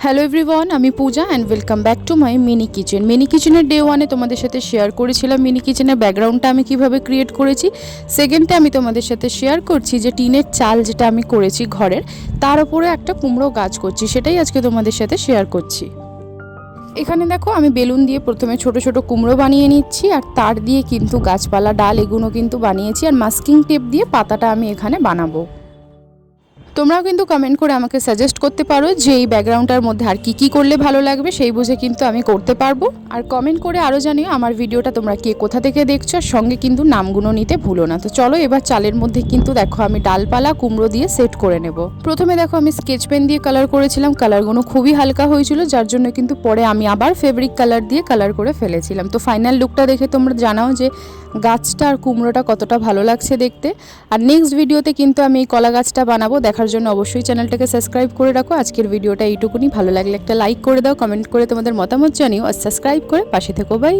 Hello everyone, আমি Puja and welcome back to my mini kitchen. Mini কিচেনের day ওয়ানে তোমাদের সাথে শেয়ার করেছিলাম মিনি কিচেনের ব্যাকগ্রাউন্ডটা আমি কিভাবে ক্রিয়েট করেছি। সেকেন্ডে আমি তোমাদের সাথে শেয়ার করছি যে টিনের চাল যেটা আমি করেছি ঘরের, তার উপরে একটা কুমড়ো গাছ করছি, সেটাই আজকে তোমাদের সাথে শেয়ার করছি। এখানে দেখো আমি বেলুন দিয়ে প্রথমে ছোট ছোট কুমড়ো বানিয়ে নিচ্ছি, আর তার দিয়ে কিন্তু গাছপালা ডাল এগুলো কিন্তু বানিয়েছি, আর মাস্কিং টেপ দিয়ে পাতাটা আমি এখানে বানাবো। তোমরাও কিন্তু কমেন্ট করে আমাকে সাজেস্ট করতে পারো যে এই ব্যাকগ্রাউন্ডটার মধ্যে আর কি করলে ভালো লাগবে, সেই বুঝে কিন্তু আমি করতে পারবো। আর কমেন্ট করে আরও জানিও আমার ভিডিওটা তোমরা কে কোথা থেকে দেখছো, আর সঙ্গে কিন্তু নামগুলো নিতে ভুলো না। তো চলো এবার চালের মধ্যে কিন্তু দেখো আমি ডালপালা কুমড়ো দিয়ে সেট করে নেব। প্রথমে দেখো আমি স্কেচ পেন দিয়ে কালার করেছিলাম, কালারগুলো খুবই হালকা হয়েছিল, যার জন্য কিন্তু পরে আমি আবার ফেব্রিক কালার দিয়ে কালার করে ফেলেছিলাম। তো ফাইনাল লুকটা দেখে তোমরা জানাও যে গাছটা আর কুমড়োটা কতটা ভালো লাগছে দেখতে। আর নেক্সট ভিডিওতে কিন্তু আমি এই কলা গাছটা বানাবো, দেখার জন্য অবশ্যই চ্যানেলটাকে সাবস্ক্রাইব করে রাখো। আজকের ভিডিওটা এইটুকুনি, ভালো লাগলে একটা লাইক করে দাও, কমেন্ট করে তোমাদের মতামত জানিও, আর সাবস্ক্রাইব করে পাশে থেকো। বাই।